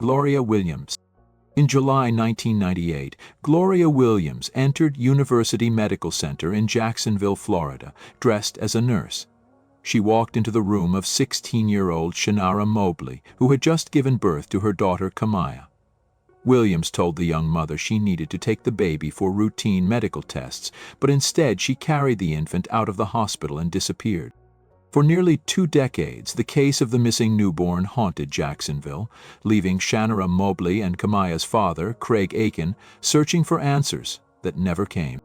Gloria Williams. In July 1998, Gloria Williams entered University Medical Center in Jacksonville, Florida, dressed as a nurse. She walked into the room of 16-year-old Janiya Mobley, who had just given birth to her daughter Kamaya. Williams told the young mother she needed to take the baby for routine medical tests, but instead she carried the infant out of the hospital and disappeared. For nearly 2 decades, the case of the missing newborn haunted Jacksonville, leaving Janiya Mobley and Kamaya's father, Craig Aiken, searching for answers that never came.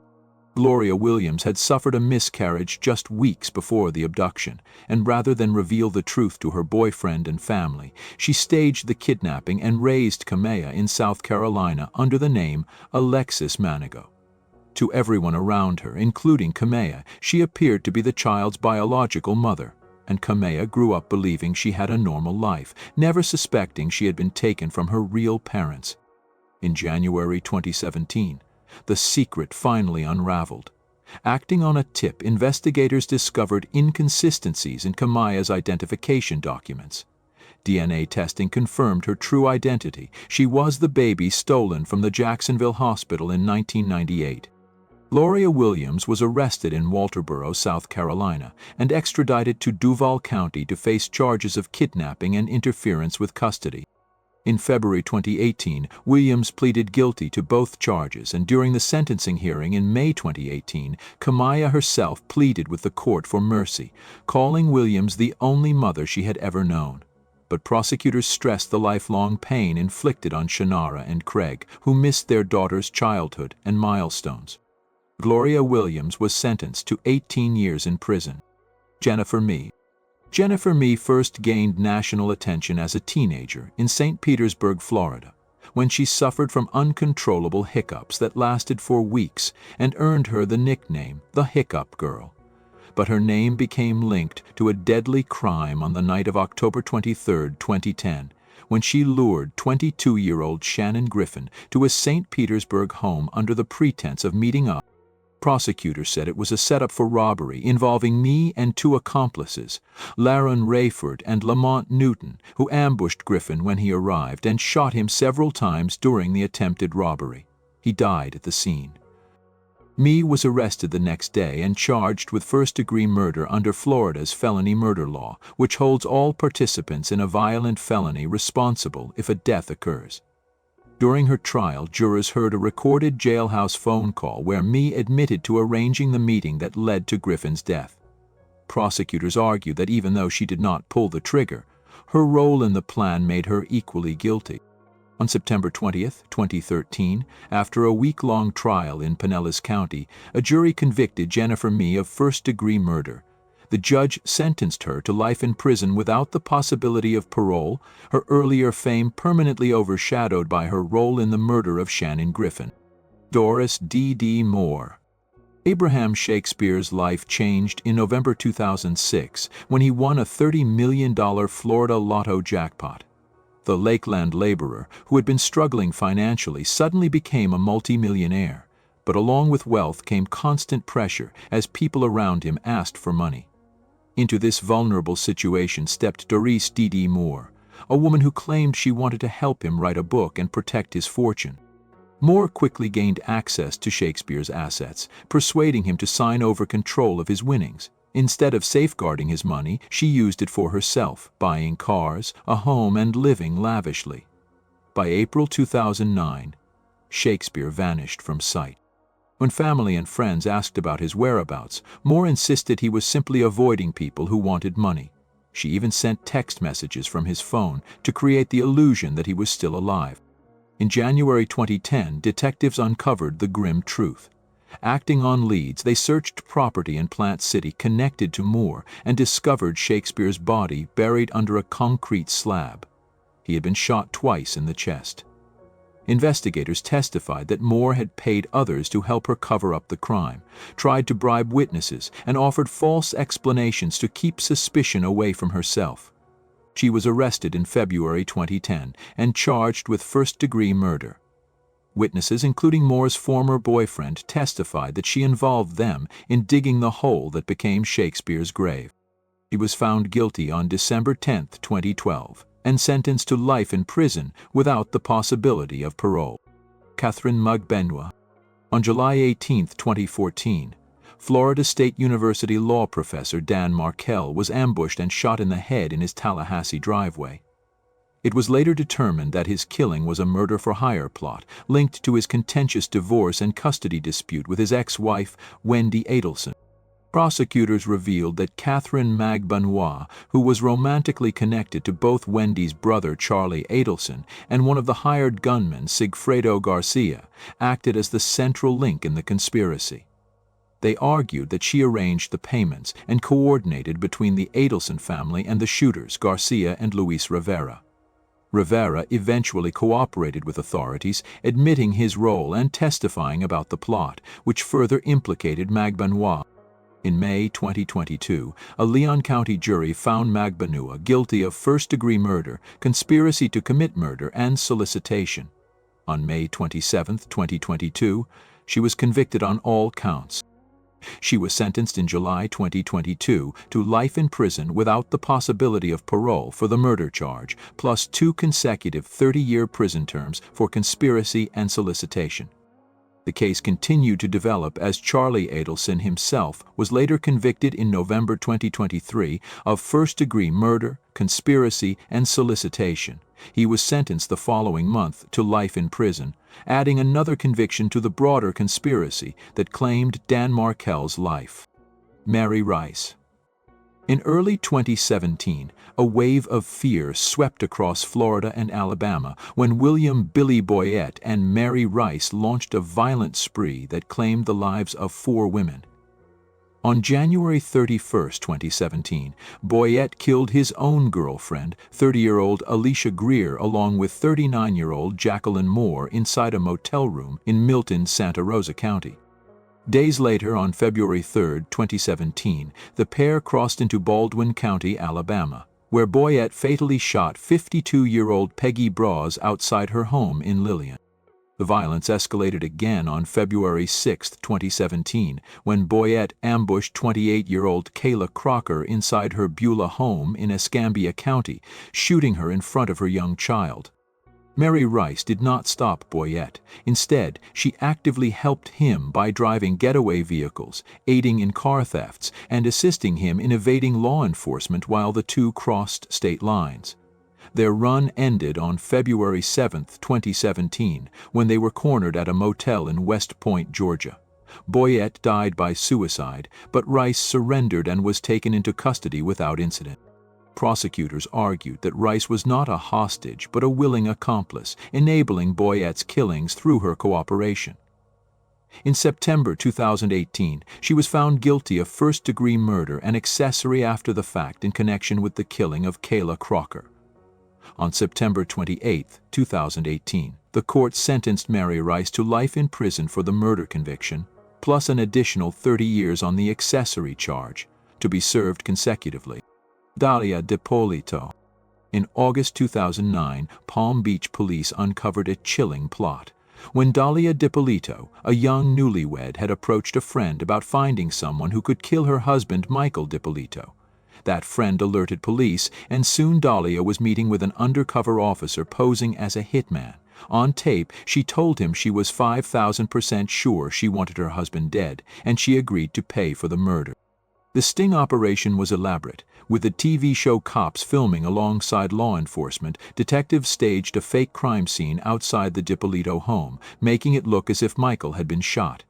Gloria Williams had suffered a miscarriage just weeks before the abduction, and rather than reveal the truth to her boyfriend and family, she staged the kidnapping and raised Kamaya in South Carolina under the name Alexis Manigault. To everyone around her, including Kamaya, she appeared to be the child's biological mother, and Kamaya grew up believing she had a normal life, never suspecting she had been taken from her real parents. In January 2017, the secret finally unraveled. Acting on a tip, investigators discovered inconsistencies in Kamaya's identification documents. DNA testing confirmed her true identity. She was the baby stolen from the Jacksonville hospital in 1998. Gloria Williams was arrested in Walterboro, South Carolina, and extradited to Duval County to face charges of kidnapping and interference with custody. In February 2018, Williams pleaded guilty to both charges, and during the sentencing hearing in May 2018, Kamaya herself pleaded with the court for mercy, calling Williams the only mother she had ever known. But prosecutors stressed the lifelong pain inflicted on Janiya and Craig, who missed their daughter's childhood and milestones. Gloria Williams was sentenced to 18 years in prison. Jennifer Mee. Jennifer Mee first gained national attention as a teenager in St. Petersburg, Florida, when she suffered from uncontrollable hiccups that lasted for weeks and earned her the nickname the Hiccup Girl. But her name became linked to a deadly crime on the night of October 23, 2010, when she lured 22-year-old Shannon Griffin to a St. Petersburg home under the pretense of meeting up. Prosecutors said it was a setup for robbery involving Mee and 2 accomplices, Laron Rayford and Lamont Newton, who ambushed Griffin when he arrived and shot him several times during the attempted robbery. He died at the scene. Mee was arrested the next day and charged with first-degree murder under Florida's felony murder law, which holds all participants in a violent felony responsible if a death occurs. During her trial, jurors heard a recorded jailhouse phone call where Mee admitted to arranging the meeting that led to Griffin's death. Prosecutors argued that even though she did not pull the trigger, her role in the plan made her equally guilty. On September 20, 2013, after a week-long trial in Pinellas County, a jury convicted Jennifer Mee of first-degree murder. The judge sentenced her to life in prison without the possibility of parole, her earlier fame permanently overshadowed by her role in the murder of Shannon Griffin. Doris D.D. Moore. Abraham Shakespeare's life changed in November 2006 when he won a $30 million Florida Lotto jackpot. The Lakeland laborer, who had been struggling financially, suddenly became a multimillionaire. But along with wealth came constant pressure as people around him asked for money. Into this vulnerable situation stepped Doris D.D. Moore, a woman who claimed she wanted to help him write a book and protect his fortune. Moore quickly gained access to Shakespeare's assets, persuading him to sign over control of his winnings. Instead of safeguarding his money, she used it for herself, buying cars, a home, and living lavishly. By April 2009, Shakespeare vanished from sight. When family and friends asked about his whereabouts, Moore insisted he was simply avoiding people who wanted money. She even sent text messages from his phone to create the illusion that he was still alive. In January 2010, detectives uncovered the grim truth. Acting on leads, they searched property in Plant City connected to Moore and discovered Shakespeare's body buried under a concrete slab. He had been shot twice in the chest. Investigators testified that Moore had paid others to help her cover up the crime, tried to bribe witnesses, and offered false explanations to keep suspicion away from herself. She was arrested in February 2010 and charged with first-degree murder. Witnesses, including Moore's former boyfriend, testified that she involved them in digging the hole that became Shakespeare's grave. He was found guilty on December 10, 2012, and sentenced to life in prison without the possibility of parole. Catherine Magbenois. On July 18, 2014, Florida State University law professor Dan Markell was ambushed and shot in the head in his Tallahassee driveway. It was later determined that his killing was a murder-for-hire plot linked to his contentious divorce and custody dispute with his ex-wife, Wendy Adelson. Prosecutors revealed that Catherine Magbenois, who was romantically connected to both Wendy's brother Charlie Adelson and one of the hired gunmen Sigfredo Garcia, acted as the central link in the conspiracy. They argued that she arranged the payments and coordinated between the Adelson family and the shooters, Garcia and Luis Rivera. Rivera eventually cooperated with authorities, admitting his role and testifying about the plot, which further implicated Magbenois. In May 2022, a Leon County jury found Magbenois guilty of first-degree murder, conspiracy to commit murder, and solicitation. On May 27, 2022, she was convicted on all counts. She was sentenced in July 2022 to life in prison without the possibility of parole for the murder charge, plus 2 consecutive 30-year prison terms for conspiracy and solicitation. The case continued to develop as Charlie Adelson himself was later convicted in November 2023 of first-degree murder, conspiracy, and solicitation. He was sentenced the following month to life in prison, adding another conviction to the broader conspiracy that claimed Dan Markell's life. Mary Rice. In early 2017, a wave of fear swept across Florida and Alabama when William "Billy" Boyett and Mary Rice launched a violent spree that claimed the lives of 4 women. On January 31, 2017, Boyett killed his own girlfriend, 30-year-old Alicia Greer, along with 39-year-old Jacqueline Moore inside a motel room in Milton, Santa Rosa County. Days later, on February 3, 2017, the pair crossed into Baldwin County, Alabama, where Boyett fatally shot 52-year-old Peggy Bras outside her home in Lillian. The violence escalated again on February 6, 2017, when Boyett ambushed 28-year-old Kayla Crocker inside her Beulah home in Escambia County, shooting her in front of her young child. Mary Rice did not stop Boyett. Instead, she actively helped him by driving getaway vehicles, aiding in car thefts, and assisting him in evading law enforcement while the two crossed state lines. Their run ended on February 7, 2017, when they were cornered at a motel in West Point, Georgia. Boyett died by suicide, but Rice surrendered and was taken into custody without incident. Prosecutors argued that Rice was not a hostage but a willing accomplice, enabling Boyett's killings through her cooperation. In September 2018, she was found guilty of first-degree murder and accessory after the fact in connection with the killing of Kayla Crocker. On September 28, 2018, the court sentenced Mary Rice to life in prison for the murder conviction, plus an additional 30 years on the accessory charge, to be served consecutively. Dalia Dippolito. In August 2009, Palm Beach police uncovered a chilling plot. When Dalia Dippolito, a young newlywed, had approached a friend about finding someone who could kill her husband, Michael Dippolito. That friend alerted police, and soon Dalia was meeting with an undercover officer posing as a hitman. On tape, she told him she was 5,000% sure she wanted her husband dead, and she agreed to pay for the murder. The sting operation was elaborate. With the TV show Cops filming alongside law enforcement, detectives staged a fake crime scene outside the Dippolito home, making it look as if Michael had been shot.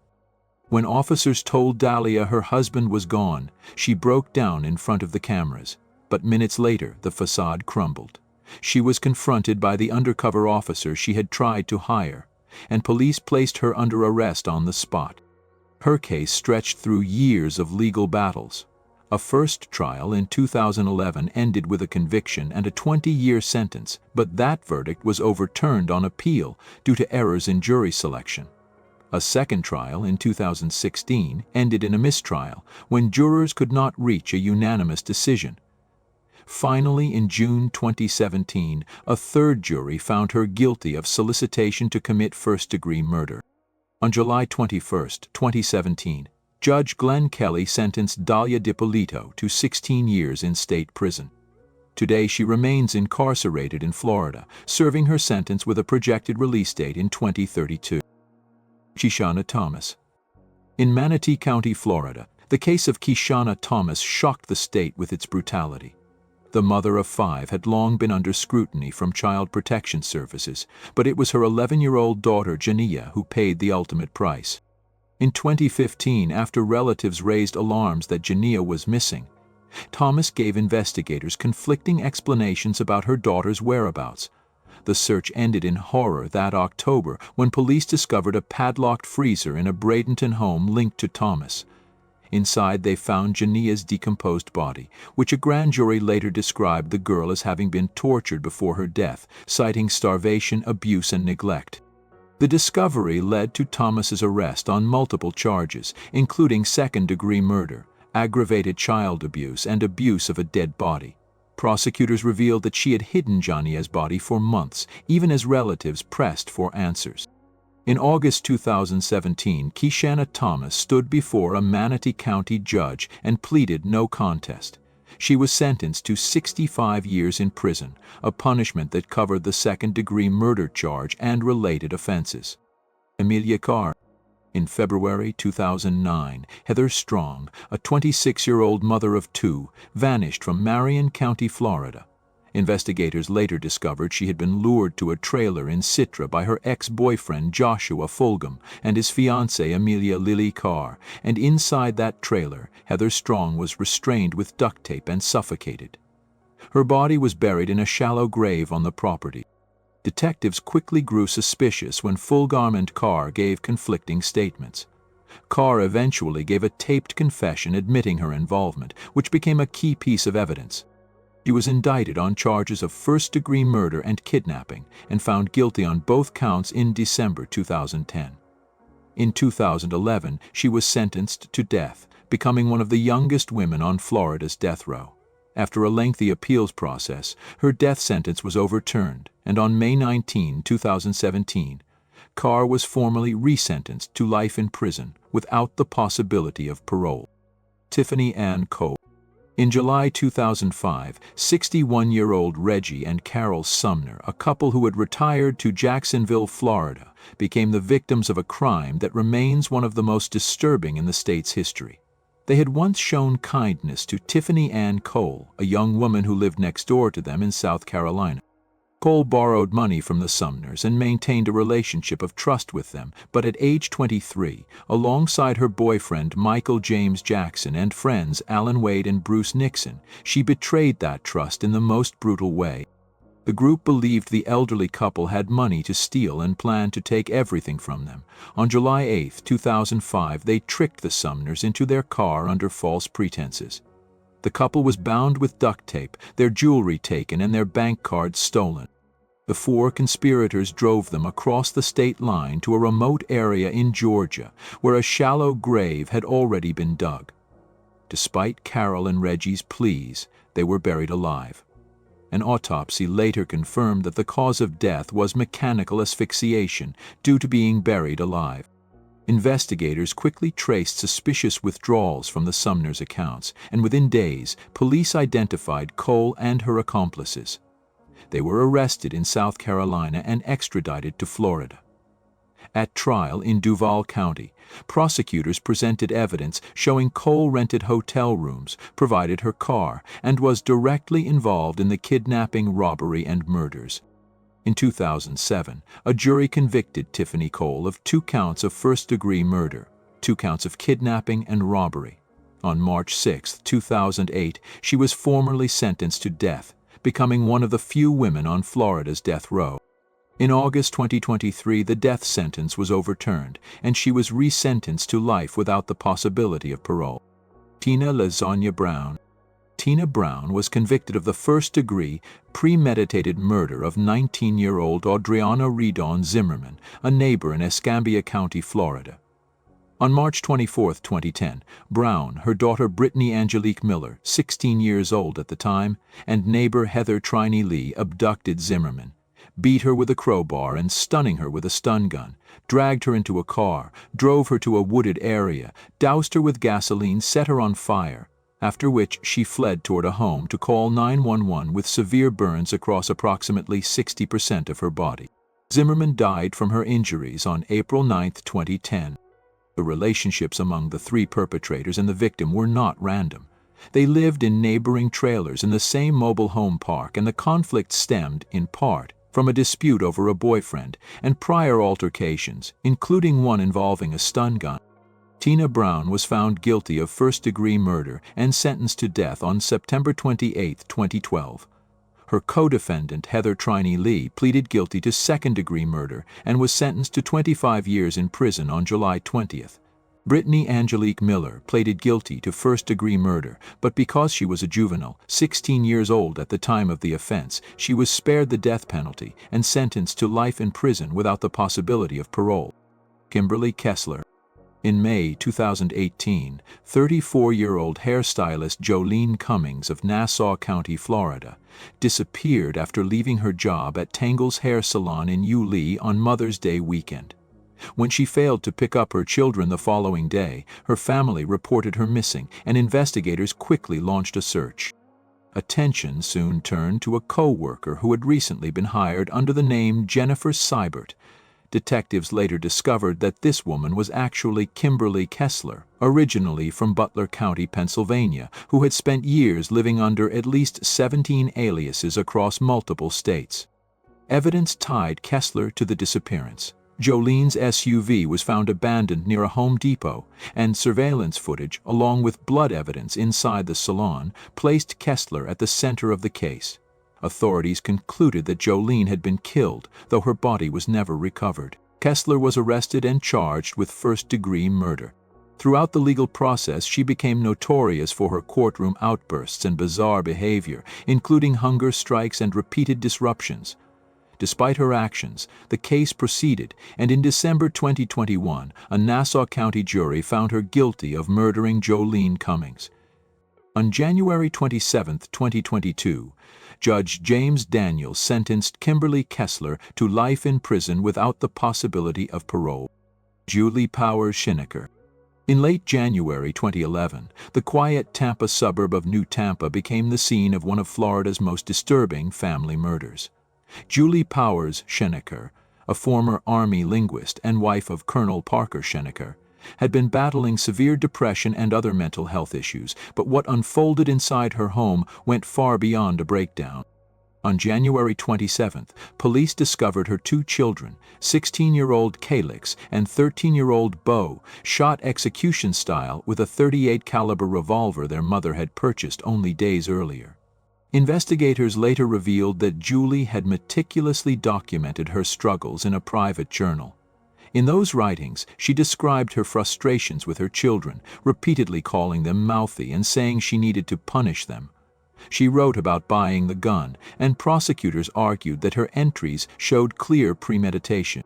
When officers told Dalia her husband was gone, she broke down in front of the cameras. But minutes later, the facade crumbled. She was confronted by the undercover officer she had tried to hire, and police placed her under arrest on the spot. Her case stretched through years of legal battles. A first trial in 2011 ended with a conviction and a 20-year sentence, but that verdict was overturned on appeal due to errors in jury selection. A second trial in 2016 ended in a mistrial when jurors could not reach a unanimous decision. Finally, in June 2017, a third jury found her guilty of solicitation to commit first-degree murder. On July 21, 2017, Judge Glenn Kelly sentenced Dalia Dippolito to 16 years in state prison. Today she remains incarcerated in Florida, serving her sentence with a projected release date in 2032. Janiya Thomas. In Manatee County, Florida, the case of Janiya Thomas shocked the state with its brutality. The mother of 5 had long been under scrutiny from Child Protection Services, but it was her 11-year-old daughter Janiya who paid the ultimate price. In 2015, after relatives raised alarms that Janiya was missing, Thomas gave investigators conflicting explanations about her daughter's whereabouts. The search ended in horror that October when police discovered a padlocked freezer in a Bradenton home linked to Thomas. Inside, they found Janiya's decomposed body, which a grand jury later described the girl as having been tortured before her death, citing starvation, abuse, and neglect. The discovery led to Thomas's arrest on multiple charges, including second-degree murder, aggravated child abuse, and abuse of a dead body. Prosecutors revealed that she had hidden Janiya's body for months, even as relatives pressed for answers. In August 2017, Janiya Thomas stood before a Manatee County judge and pleaded no contest. She was sentenced to 65 years in prison, a punishment that covered the second-degree murder charge and related offenses. Amelia Carr. In February 2009, Heather Strong, a 26-year-old mother of 2, vanished from Marion County, Florida. Investigators later discovered she had been lured to a trailer in Citra by her ex-boyfriend Joshua Fulgham and his fiancée Amelia Lily Carr, and inside that trailer, Heather Strong was restrained with duct tape and suffocated. Her body was buried in a shallow grave on the property. Detectives quickly grew suspicious when Fulgham and Carr gave conflicting statements. Carr eventually gave a taped confession admitting her involvement, which became a key piece of evidence. She was indicted on charges of first-degree murder and kidnapping and found guilty on both counts in December 2010. In 2011, she was sentenced to death, becoming one of the youngest women on Florida's death row. After a lengthy appeals process, her death sentence was overturned, and on May 19, 2017, Carr was formally resentenced to life in prison without the possibility of parole. Tiffany Ann Cole. In July 2005, 61-year-old Reggie and Carol Sumner, a couple who had retired to Jacksonville, Florida, became the victims of a crime that remains one of the most disturbing in the state's history. They had once shown kindness to Tiffany Ann Cole, a young woman who lived next door to them in South Carolina. Cole borrowed money from the Sumners and maintained a relationship of trust with them, but at age 23, alongside her boyfriend Michael James Jackson and friends Alan Wade and Bruce Nixon, she betrayed that trust in the most brutal way. The group believed the elderly couple had money to steal and planned to take everything from them. On July 8, 2005, they tricked the Sumners into their car under false pretenses. The couple was bound with duct tape, their jewelry taken, and their bank cards stolen. The 4 conspirators drove them across the state line to a remote area in Georgia, where a shallow grave had already been dug. Despite Carol and Reggie's pleas, they were buried alive. An autopsy later confirmed that the cause of death was mechanical asphyxiation due to being buried alive. Investigators quickly traced suspicious withdrawals from the Sumners' accounts, and within days, police identified Cole and her accomplices. They were arrested in South Carolina and extradited to Florida. At trial in Duval County, prosecutors presented evidence showing Cole rented hotel rooms, provided her car, and was directly involved in the kidnapping, robbery, and murders. In 2007, a jury convicted Tiffany Cole of 2 counts of first-degree murder, 2 counts of kidnapping and robbery. On March 6, 2008, she was formally sentenced to death, becoming one of the few women on Florida's death row. In August 2023, the death sentence was overturned, and she was resentenced to life without the possibility of parole. Tina LaZonia Brown. Tina Brown was convicted of the first-degree, premeditated murder of 19-year-old Audriana Redon Zimmerman, a neighbor in Escambia County, Florida. On March 24, 2010, Brown, her daughter Brittany Angelique Miller, 16 years old at the time, and neighbor Heather Triney Lee abducted Zimmerman, beat her with a crowbar and stunning her with a stun gun, dragged her into a car, drove her to a wooded area, doused her with gasoline, set her on fire. after which she fled toward a home to call 911 with severe burns across approximately 60% of her body. Zimmerman died from her injuries on April 9, 2010. The relationships among the three perpetrators and the victim were not random. They lived in neighboring trailers in the same mobile home park, and the conflict stemmed, in part, from a dispute over a boyfriend and prior altercations, including one involving a stun gun. Tina Brown was found guilty of first-degree murder and sentenced to death on September 28, 2012. Her co-defendant, Heather Triney Lee, pleaded guilty to second-degree murder and was sentenced to 25 years in prison on July 20th. Brittany Angelique Miller pleaded guilty to first-degree murder, but because she was a juvenile, 16 years old at the time of the offense, she was spared the death penalty and sentenced to life in prison without the possibility of parole. Kimberly Kesler. In May 2018, 34-year-old hairstylist Jolene Cummings of Nassau County, Florida, disappeared after leaving her job at Tangle's Hair Salon in Yulee on Mother's Day weekend. When she failed to pick up her children the following day, her family reported her missing, and investigators quickly launched a search. Attention soon turned to a co-worker who had recently been hired under the name Jennifer Seibert. Detectives later discovered that this woman was actually Kimberly Kesler, originally from Butler County, Pennsylvania, who had spent years living under at least 17 aliases across multiple states. Evidence tied Kesler to the disappearance. Jolene's SUV was found abandoned near a Home Depot, and surveillance footage, along with blood evidence inside the salon, placed Kesler at the center of the case. Authorities concluded that Jolene had been killed, though her body was never recovered. Kesler was arrested and charged with first-degree murder. Throughout the legal process, she became notorious for her courtroom outbursts and bizarre behavior, including hunger strikes and repeated disruptions. Despite her actions, the case proceeded, and in December 2021, a Nassau County jury found her guilty of murdering Jolene Cummings. On January 27, 2022, Judge James Daniels sentenced Kimberly Kesler to life in prison without the possibility of parole. Julie Powers Schinecker. In late January 2011, the quiet Tampa suburb of New Tampa became the scene of one of Florida's most disturbing family murders. Julie Powers Schinecker, a former Army linguist and wife of Colonel Parker Schinecker, had been battling severe depression and other mental health issues, but what unfolded inside her home went far beyond a breakdown. On January 27th, police discovered her two children, 16-year-old Calyx and 13-year-old Beau, shot execution-style with a .38 caliber revolver their mother had purchased only days earlier. Investigators later revealed that Julie had meticulously documented her struggles in a private journal. In those writings, she described her frustrations with her children, repeatedly calling them mouthy and saying she needed to punish them. She wrote about buying the gun, and prosecutors argued that her entries showed clear premeditation.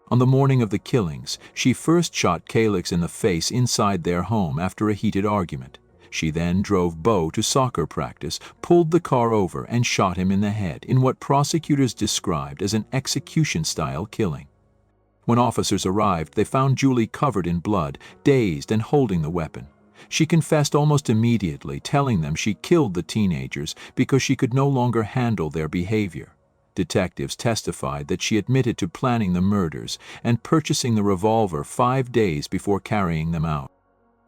On the morning of the killings, she first shot Calyx in the face inside their home after a heated argument. She then drove Beau to soccer practice, pulled the car over, and shot him in the head in what prosecutors described as an execution-style killing. When officers arrived, they found Julie covered in blood, dazed, and holding the weapon. She confessed almost immediately, telling them she killed the teenagers because she could no longer handle their behavior. Detectives testified that she admitted to planning the murders and purchasing the revolver 5 days before carrying them out.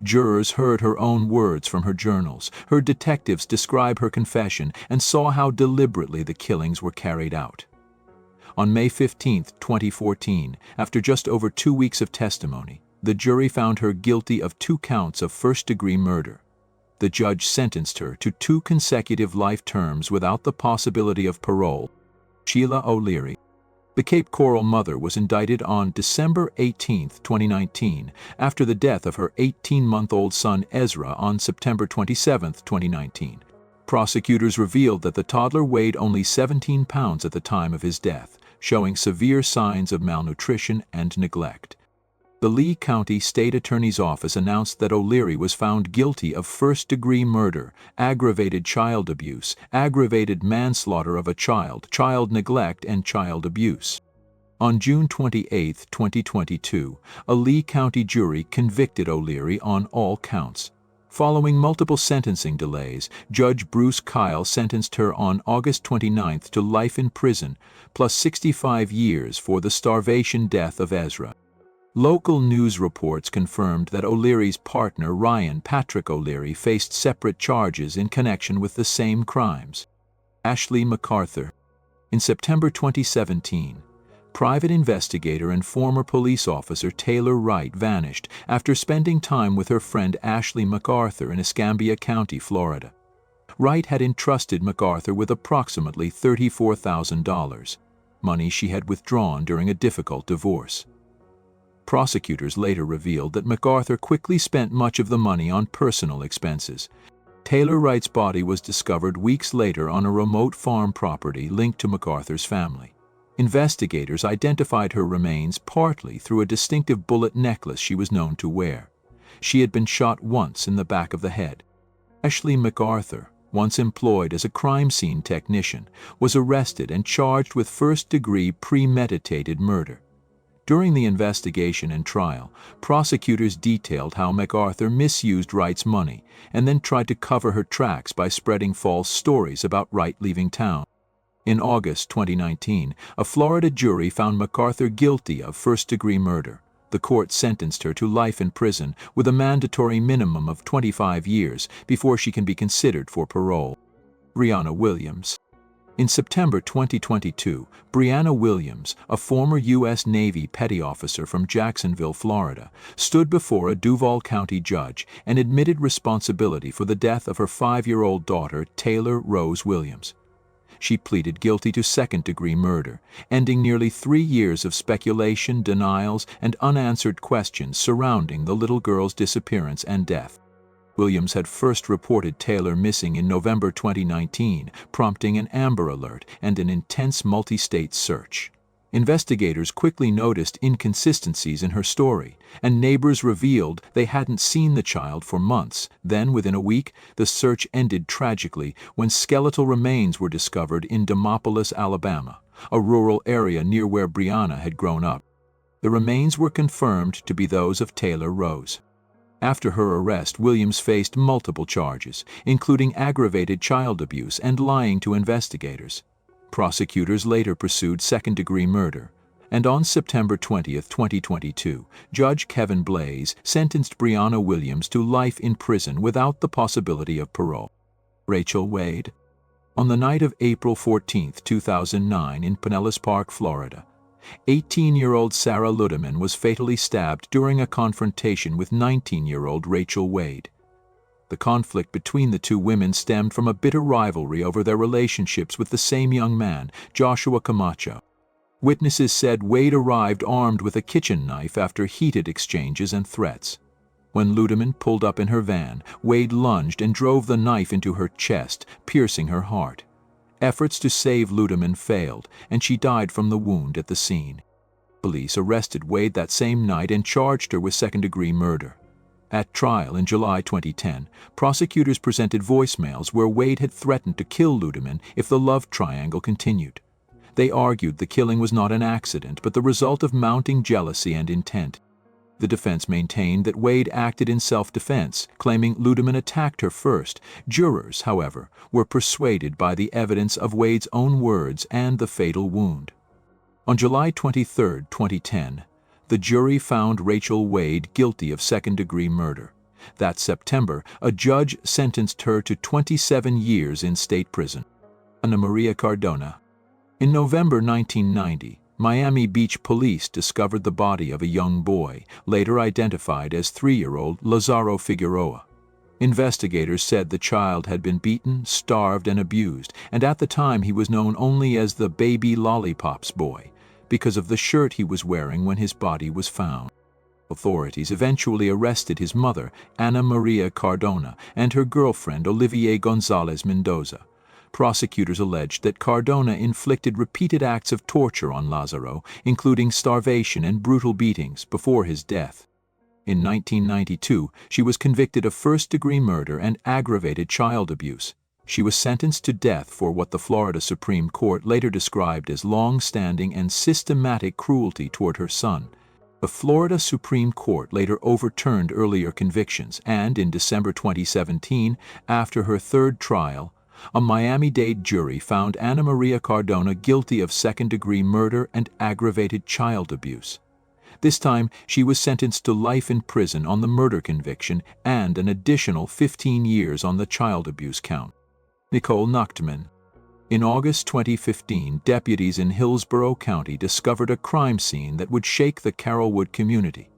Jurors heard her own words from her journals, heard detectives describe her confession, and saw how deliberately the killings were carried out. On May 15, 2014, after just over 2 weeks of testimony, the jury found her guilty of 2 counts of first-degree murder. The judge sentenced her to 2 consecutive life terms without the possibility of parole. Sheila O'Leary. The Cape Coral mother was indicted on December 18, 2019, after the death of her 18-month-old son Ezra on September 27, 2019. Prosecutors revealed that the toddler weighed only 17 pounds at the time of his death, showing severe signs of malnutrition and neglect. The Lee County State Attorney's Office announced that O'Leary was found guilty of first-degree murder, aggravated child abuse, aggravated manslaughter of a child, child neglect, and child abuse. On June 28, 2022, a Lee County jury convicted O'Leary on all counts. Following multiple sentencing delays, Judge Bruce Kyle sentenced her on August 29 to life in prison, plus 65 years for the starvation death of Ezra. Local news reports confirmed that O'Leary's partner Ryan Patrick O'Leary faced separate charges in connection with the same crimes. Ashley MacArthur. In September 2017, private investigator and former police officer Taylor Wright vanished after spending time with her friend Ashley MacArthur in Escambia County, Florida. Wright had entrusted MacArthur with approximately $34,000, money she had withdrawn during a difficult divorce. Prosecutors later revealed that MacArthur quickly spent much of the money on personal expenses. Taylor Wright's body was discovered weeks later on a remote farm property linked to MacArthur's family. Investigators identified her remains partly through a distinctive bullet necklace she was known to wear. She had been shot once in the back of the head. Ashley MacArthur, once employed as a crime scene technician, was arrested and charged with first-degree premeditated murder. During the investigation and trial, prosecutors detailed how MacArthur misused Wright's money and then tried to cover her tracks by spreading false stories about Wright leaving town. In August 2019, a Florida jury found MacArthur guilty of first-degree murder. The court sentenced her to life in prison with a mandatory minimum of 25 years before she can be considered for parole. Brianna Williams. In September 2022, Brianna Williams, a former U.S. Navy petty officer from Jacksonville, Florida, stood before a Duval County judge and admitted responsibility for the death of her 5-year-old daughter, Taylor Rose Williams. She pleaded guilty to second-degree murder, ending nearly 3 years of speculation, denials, and unanswered questions surrounding the little girl's disappearance and death. Williams had first reported Taylor missing in November 2019, prompting an Amber Alert and an intense multi-state search. Investigators quickly noticed inconsistencies in her story, and neighbors revealed they hadn't seen the child for months. Then, within a week, the search ended tragically when skeletal remains were discovered in Demopolis, Alabama, a rural area near where Brianna had grown up. The remains were confirmed to be those of Taylor Rose. After her arrest, Williams faced multiple charges, including aggravated child abuse and lying to investigators. Prosecutors later pursued second-degree murder, and on September 20, 2022, Judge Kevin Blaze sentenced Brianna Williams to life in prison without the possibility of parole. Rachel Wade. On the night of April 14, 2009, in Pinellas Park, Florida, 18-year-old Sarah Ludeman was fatally stabbed during a confrontation with 19-year-old Rachel Wade. The conflict between the two women stemmed from a bitter rivalry over their relationships with the same young man, Joshua Camacho. Witnesses said Wade arrived armed with a kitchen knife after heated exchanges and threats. When Ludeman pulled up in her van, Wade lunged and drove the knife into her chest, piercing her heart. Efforts to save Ludeman failed, and she died from the wound at the scene. Police arrested Wade that same night and charged her with second-degree murder. At trial in July 2010, prosecutors presented voicemails where Wade had threatened to kill Ludeman if the love triangle continued. They argued the killing was not an accident, but the result of mounting jealousy and intent. The defense maintained that Wade acted in self-defense, claiming Ludeman attacked her first. Jurors, however, were persuaded by the evidence of Wade's own words and the fatal wound. On July 23, 2010, the jury found Rachel Wade guilty of second-degree murder. That September, a judge sentenced her to 27 years in state prison. Ana Maria Cardona. In November 1990, Miami Beach police discovered the body of a young boy, later identified as 3-year-old Lazaro Figueroa. Investigators said the child had been beaten, starved, and abused, and at the time he was known only as the Baby Lollipops boy, because of the shirt he was wearing when his body was found. Authorities eventually arrested his mother, Ana Maria Cardona, and her girlfriend, Olivier Gonzalez Mendoza. Prosecutors alleged that Cardona inflicted repeated acts of torture on Lazaro, including starvation and brutal beatings, before his death. In 1992, she was convicted of first-degree murder and aggravated child abuse. She was sentenced to death for what the Florida Supreme Court later described as long-standing and systematic cruelty toward her son. The Florida Supreme Court later overturned earlier convictions, and in December 2017, after her third trial, a Miami-Dade jury found Amelia Carr guilty of second-degree murder and aggravated child abuse. This time, she was sentenced to life in prison on the murder conviction and an additional 15 years on the child abuse count. Nicole Nachtman. In August 2015, deputies in Hillsborough County discovered a crime scene that would shake the Carrollwood community.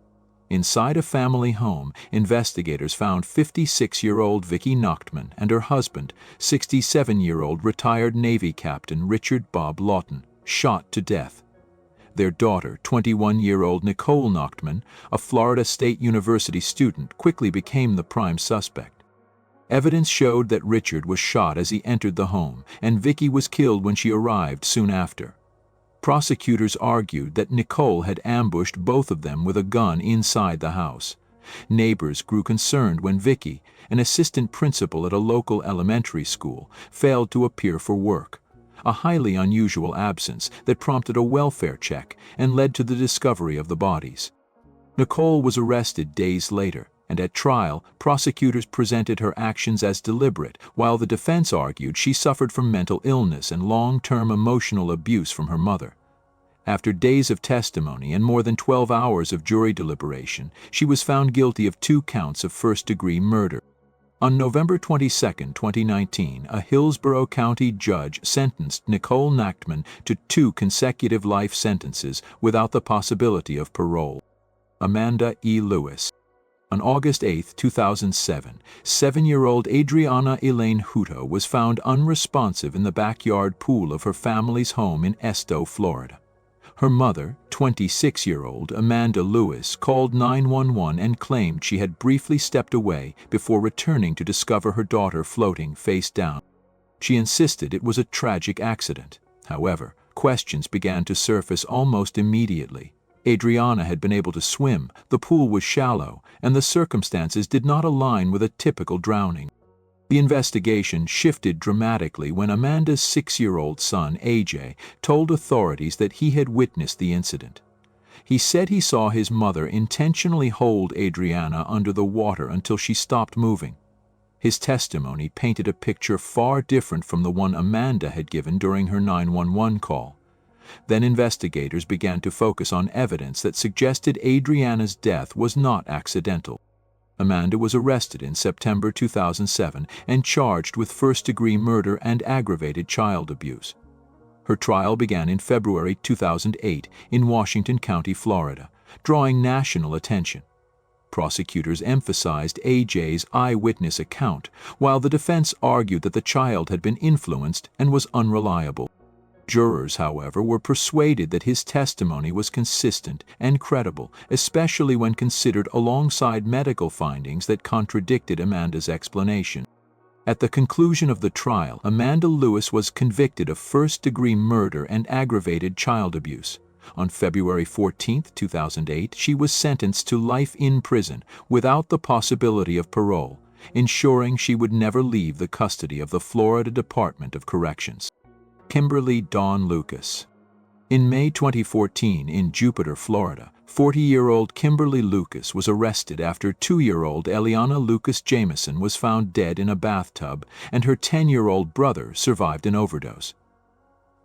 Inside a family home, investigators found 56-year-old Vicki Nachtman and her husband, 67-year-old retired Navy Captain Richard Bob Lawton, shot to death. Their daughter, 21-year-old Nicole Nachtman, a Florida State University student, quickly became the prime suspect. Evidence showed that Richard was shot as he entered the home, and Vicki was killed when she arrived soon after. Prosecutors argued that Nicole had ambushed both of them with a gun inside the house. Neighbors grew concerned when Vicki, an assistant principal at a local elementary school, failed to appear for work, a highly unusual absence that prompted a welfare check and led to the discovery of the bodies. Nicole was arrested days later, and at trial, prosecutors presented her actions as deliberate, while the defense argued she suffered from mental illness and long-term emotional abuse from her mother. After days of testimony and more than 12 hours of jury deliberation, she was found guilty of 2 counts of first-degree murder. On November 22, 2019, a Hillsborough County judge sentenced Nicole Nachtman to 2 consecutive life sentences without the possibility of parole. Amanda E. Lewis. On August 8, 2007, 7-year-old Adriana Elaine Hutto was found unresponsive in the backyard pool of her family's home in Esto, Florida. Her mother, 26-year-old Amanda Lewis, called 911 and claimed she had briefly stepped away before returning to discover her daughter floating face down. She insisted it was a tragic accident. However, questions began to surface almost immediately. Adriana had been able to swim, the pool was shallow, and the circumstances did not align with a typical drowning. The investigation shifted dramatically when Amanda's 6-year-old son, AJ, told authorities that he had witnessed the incident. He said he saw his mother intentionally hold Adriana under the water until she stopped moving. His testimony painted a picture far different from the one Amanda had given during her 911 call. Then investigators began to focus on evidence that suggested Adriana's death was not accidental. Amanda was arrested in September 2007 and charged with first-degree murder and aggravated child abuse. Her trial began in February 2008 in Washington County, Florida, drawing national attention. Prosecutors emphasized AJ's eyewitness account, while the defense argued that the child had been influenced and was unreliable. Jurors, however, were persuaded that his testimony was consistent and credible, especially when considered alongside medical findings that contradicted Amanda's explanation. At the conclusion of the trial, Amanda Lewis was convicted of first-degree murder and aggravated child abuse. On February 14, 2008, she was sentenced to life in prison without the possibility of parole, ensuring she would never leave the custody of the Florida Department of Corrections. Kimberly Dawn Lucas. In May 2014, in Jupiter, Florida, 40-year-old Kimberly Lucas was arrested after 2-year-old Eliana Lucas Jameson was found dead in a bathtub and her 10-year-old brother survived an overdose.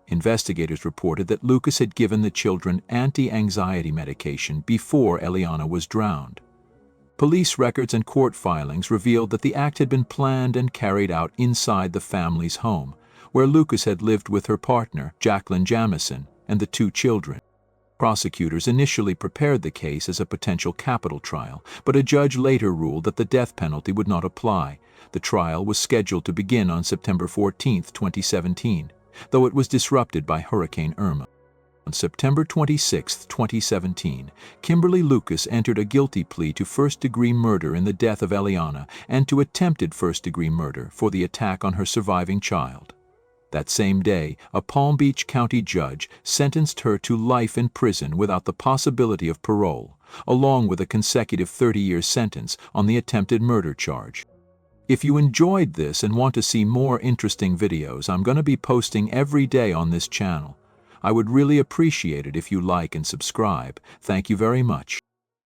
Investigators reported that Lucas had given the children anti-anxiety medication before Eliana was drowned. Police records and court filings revealed that the act had been planned and carried out inside the family's home, where Lucas had lived with her partner, Jacqueline Jamison, and the 2 children. Prosecutors initially prepared the case as a potential capital trial, but a judge later ruled that the death penalty would not apply. The trial was scheduled to begin on September 14, 2017, though it was disrupted by Hurricane Irma. On September 26, 2017, Kimberly Lucas entered a guilty plea to first-degree murder in the death of Eliana and to attempted first-degree murder for the attack on her surviving child. That same day, a Palm Beach County judge sentenced her to life in prison without the possibility of parole, along with a consecutive 30-year sentence on the attempted murder charge. If you enjoyed this and want to see more interesting videos, I'm going to be posting every day on this channel. I would really appreciate it if you like and subscribe. Thank you very much.